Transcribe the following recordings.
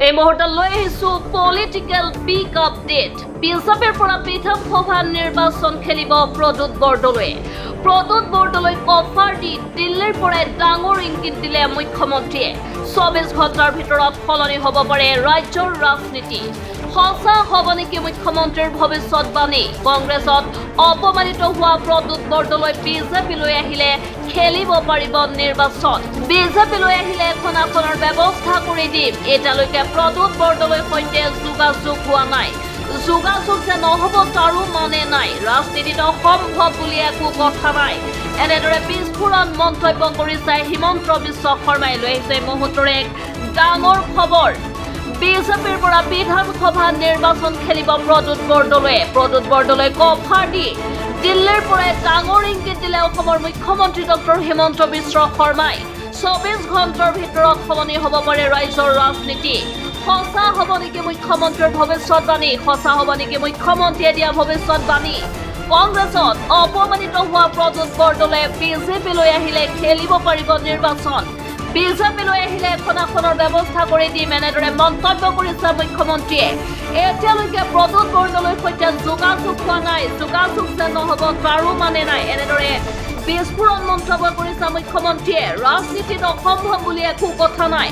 এই মুহূৰ্তত লৈ আহিছোঁ পলিটিকেল পিক আপডেট। বিজেপিৰ পৰা বিধানসভা নিৰ্বাচন খেলিব প্ৰদ্যুৎ বৰদলৈয়ে। প্ৰদ্যুৎ বৰদলৈক অফাৰ দি দিল্লীৰ পৰাই ডাঙৰ ইংগিত দিলে মুখ্যমন্ত্ৰীয়ে। 24 ঘণ্টাৰ ভিতৰত সলনি হ'ব পাৰে ৰাজ্যৰ ৰাজনীতি। সঁচা হ'ব নেকি মুখ্যমন্ত্ৰীৰ ভৱিষ্যতবাণী? কংগ্ৰেছত অপমানিত হোৱা প্ৰদ্যুৎ বৰদলৈ বিজেপিলৈ আহিলে খেলিব পাৰিব নিৰ্বাচন। বিজেপিলৈ আহিলে এখন আসনৰ ব্যৱস্থা কৰি দিম। এতিয়ালৈকে প্ৰদ্যুৎ বৰদলৈৰ সৈতে যোগাযোগ হোৱা নাই। যোগাযোগ যে নহ'ব তাৰো মানে নাই। ৰাজনীতিত অসম্ভৱ বুলি একো কথা নাই। এনেদৰে বিস্ফোৰণ মন্তব্য কৰিছে হিমন্ত বিশ্ব শৰ্মাই। লৈ আহিছে এই মুহূৰ্তৰ এক ডাঙৰ খবৰ। বিজেপিৰ পৰা বিধানসভা নিৰ্বাচন খেলিব প্ৰদ্যুৎ বৰদলৈয়ে। প্ৰদ্যুৎ বৰদলৈক অফাৰ দি দিল্লীৰ পৰাই ডাঙৰ ইংগিত দিলে অসমৰ মুখ্যমন্ত্ৰী ডক্টৰ হিমন্ত বিশ্ব শৰ্মাই। 24 ঘণ্টাৰ ভিতৰত সলনি হ'ব পাৰে ৰাজ্যৰ ৰাজনীতি। সঁচা হ'ব নেকি মুখ্যমন্ত্ৰীৰ ভৱিষ্যতবাণী? সঁচা হ'ব নেকি মুখ্যমন্ত্ৰীয়ে দিয়া ভৱিষ্যতবাণী? কংগ্ৰেছত অপমানিত হোৱা প্ৰদ্যুৎ বৰদলৈয়ে বিজেপিলৈ আহিলে খেলিব পাৰিব নিৰ্বাচন। বিজেপিলৈ আহিলে এখন আসনৰ ব্যৱস্থা কৰি দিম, এনেদৰে মন্তব্য কৰিছে মুখ্যমন্ত্ৰীয়ে। এতিয়ালৈকে প্ৰদ্যুৎ বৰদলৈৰ সৈতে যোগাযোগ হোৱা নাই। যোগাযোগ যে নহ'ব তাৰো মানে নাই। এনেদৰে বিস্ফোৰণ মন্তব্য কৰিছে মুখ্যমন্ত্ৰীয়ে। ৰাজনীতিত অসম্ভৱ বুলি একো কথা নাই।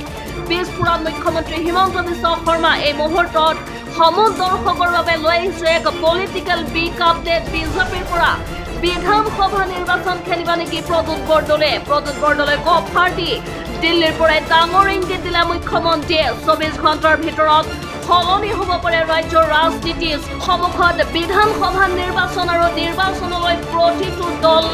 বিস্ফোৰণ মুখ্যমন্ত্ৰী হিমন্ত বিশ্ব শৰ্মা। এই মুহূৰ্তত সমূহ দৰ্শকৰ বাবে লৈ আহিছে এক পলিটিকেল পিক আপডেট। বিজেপিৰ পৰা বিধানসভা নিৰ্বাচন খেলিব নেকি প্ৰদ্যুৎ বৰদলৈয়ে? প্ৰদ্যুৎ বৰদলৈক অফাৰ দি দিল্লীৰ পৰাই ডাঙৰ ইংগিত দিলে মুখ্যমন্ত্ৰীয়ে। 24 ঘণ্টাৰ ভিতৰত সলনি হ'ব পাৰে ৰাজ্যৰ ৰাজনীতি। সন্মুখত বিধানসভা নিৰ্বাচন আৰু নিৰ্বাচনলৈ প্ৰতিটো দল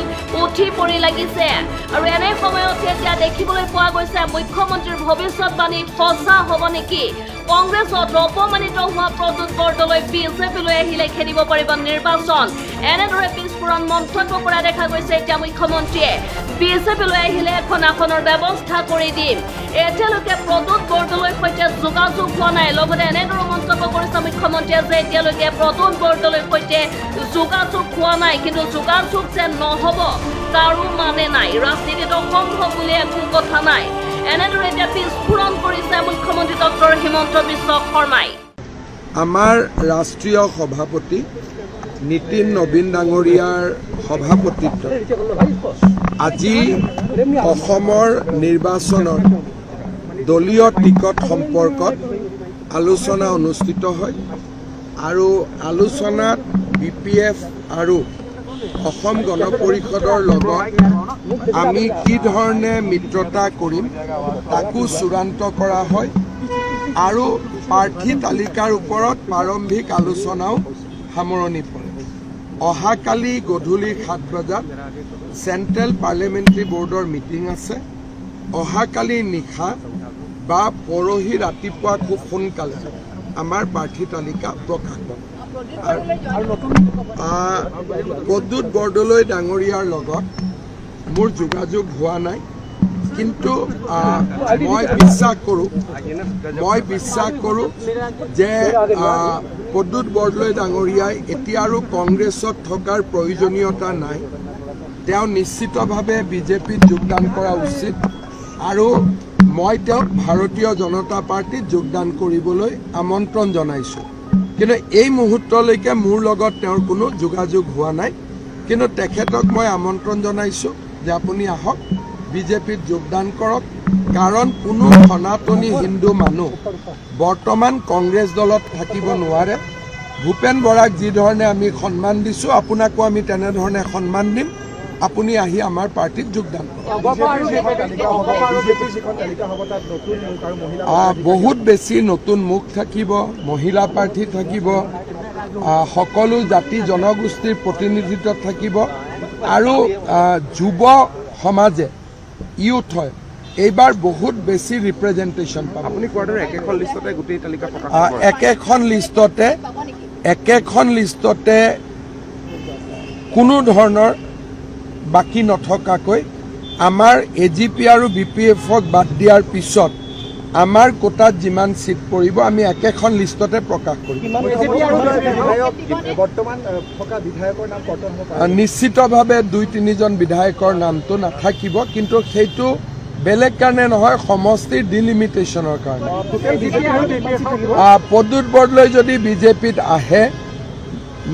উঠি পৰি লাগিছে। আৰু এনে সময়ত এতিয়া দেখিবলৈ পোৱা গৈছে মুখ্যমন্ত্ৰীৰ ভৱিষ্যতবাণী সঁচা হ'ব নেকি? কংগ্ৰেছত অপমানিত হোৱা প্ৰদ্যুৎ বৰদলৈ বিজেপিলৈ আহিলে খেলিব পাৰিব নিৰ্বাচন। এনেদৰে বিস্ফোৰণ মন্তব্য কৰা দেখা গৈছে এতিয়া মুখ্যমন্ত্ৰীয়ে। বিজেপিলৈ আহিলে এখন আসনৰ ব্যৱস্থা কৰি দিম। এতিয়ালৈকে প্ৰদ্যুৎ বৰদলৈৰ সৈতে যোগাযোগ হোৱা নাই। লগতে এনেদৰে মন্তব্য কৰিছে মুখ্যমন্ত্ৰীয়ে যে এতিয়ালৈকে প্ৰদ্যুৎ বৰদলৈৰ সৈতে যোগাযোগ হোৱা নাই। কিন্তু যোগাযোগ যে নহ'ব তাৰো মানে নাই। ৰাজনীতিত অসম্ভৱ বুলি একো কথা নাই। এনেদৰে এতিয়া বিস্ফোৰণ কৰিছে মুখ্যমন্ত্ৰী ডক্টৰ হিমন্ত বিশ্ব শৰ্মাই। আমাৰ ৰাষ্ট্ৰীয় সভাপতি নীতিন নবীন ডাঙৰীয়াৰ সভাপতিত্বত আজি অসমৰ নিৰ্বাচনৰ দলীয় টিকট সম্পৰ্কত আলোচনা অনুষ্ঠিত হয়। আৰু আলোচনাত BPF আৰু অসম গণ পৰিষদৰ লগত আমি কি ধৰণে মিত্ৰতা কৰিম তাকো চূড়ান্ত কৰা হয়। আৰু প্ৰাৰ্থী তালিকাৰ ওপৰত প্ৰাৰম্ভিক আলোচনাও সামৰণি পৰে। অহাকালি গধূলি 7 বজাত চেণ্ট্ৰেল পাৰ্লিয়ামেণ্টাৰী বৰ্ডৰ মিটিং আছে। অহাকালি নিশা বা পৰহি ৰাতিপুৱা খুব সোনকালে আমাৰ প্ৰাৰ্থী তালিকা প্ৰকাশ পাব। প্ৰদ্যুৎ বৰদলৈ ডাঙৰীয়াৰ লগত মোৰ যোগাযোগ হোৱা নাই। কিন্তু মই বিশ্বাস কৰোঁ যে প্ৰদ্যুৎ বৰদলৈ ডাঙৰীয়াই এতিয়া আৰু কংগ্ৰেছত থকাৰ প্ৰয়োজনীয়তা নাই। তেওঁ নিশ্চিতভাৱে বিজেপিত যোগদান কৰা উচিত। আৰু মই তেওঁক ভাৰতীয় জনতা পাৰ্টীত যোগদান কৰিবলৈ আমন্ত্ৰণ জনাইছোঁ। কিন্তু এই মুহূৰ্তলৈকে মোৰ লগত তেওঁৰ কোনো যোগাযোগ হোৱা নাই। কিন্তু তেখেতক মই আমন্ত্ৰণ জনাইছোঁ যে আপুনি আহক, বিজেপিত যোগদান কৰক। কাৰণ কোনো সনাতনী হিন্দু মানুহ বৰ্তমান কংগ্ৰেছ দলত থাকিব নোৱাৰে। ভূপেন বৰাক যি ধৰণে আমি সন্মান দিছোঁ, আপোনাকো আমি তেনেধৰণে সন্মান দিম। আপুনি আহি আমাৰ পাৰ্টিত যোগদান কৰক। বহুত বেছি নতুন মুখ থাকিব, মহিলা প্ৰাৰ্থী থাকিব, সকলো জাতি জনগোষ্ঠীৰ প্ৰতিনিধিত্ব থাকিব। আৰু যুৱ সমাজে ইউথ হয় এইবাৰ বহুত বেছি ৰিপ্ৰেজেণ্টেশ্যন পাব। আপুনি কোৱাৰ দৰে একেখন লিষ্টতে গোটেই তালিকা প্ৰকাশ কৰিব। একেখন লিষ্টতে কোনো ধৰণৰ বাকী নথকাকৈ আমাৰ AGP আৰু BPF-ক বাদ দিয়াৰ পিছত আমাৰ কোটাত যিমান সিট পৰিব আমি একেখন লিষ্টতে প্ৰকাশ কৰিম। নিশ্চিতভাৱে 2-3জন বিধায়কৰ নামটো নাথাকিব। কিন্তু সেইটো বেলেগ কাৰণে নহয়, সমষ্টিৰ ডিলিমিটেশ্যনৰ কাৰণে। প্ৰদ্যুৎ বৰদলৈ যদি বিজেপিত আহে,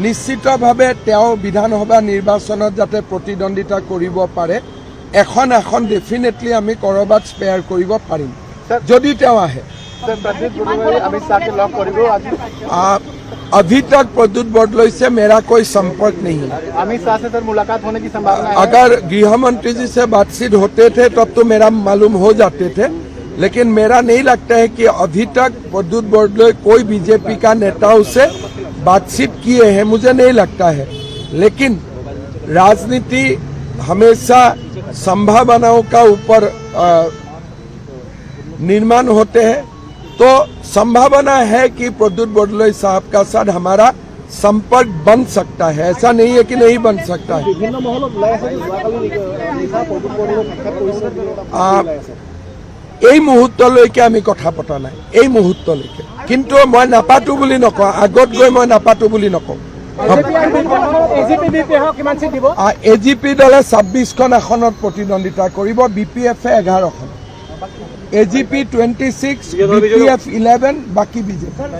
নিশ্চিতভাৱে তেওঁ বিধানসভা নিৰ্বাচনত যাতে প্ৰতিদ্বন্দ্বিতা কৰিব পাৰে, এখন আসন ডেফিনেটলি আমি ক'ৰবাত স্পেয়াৰ কৰিব পাৰিম যদি তেওঁ আহে। अभी तक प्रद्युत बरदलै से मेरा कोई संपर्क नहीं है। अमित शाह से सर मुलाकात होने की संभावना है? अगर गृह मंत्री जी से बातचीत होते थे तब तो मेरा मालूम हो जाते थे, लेकिन मेरा नहीं लगता है कि अभी तक प्रद्युत बरदलै कोई बीजेपी का नेताओं से बातचीत किए हैं, मुझे नहीं लगता है। लेकिन राजनीति हमेशा संभावनाओं का ऊपर निर्माण होते हैं, तो संभावना है कि प्रद्युत बरदलै साहब का साथ हमारा संपर्क बन सकता है, ऐसा नहीं है कि नहीं बन सकता है। এই মুহূৰ্তলৈকে আমি কথা পতা নাই, এই মুহূৰ্তলৈকে, কিন্তু মই নাপাতো বুলি নকওঁ, আগত গৈ মই নাপাতো বুলি নকওঁ। এজিপি দলে 26খন আসনত প্ৰতিদ্বন্দ্বিতা কৰিব, BPF 11খন, AGP 26, BPF 11, বাকী বিজেপি।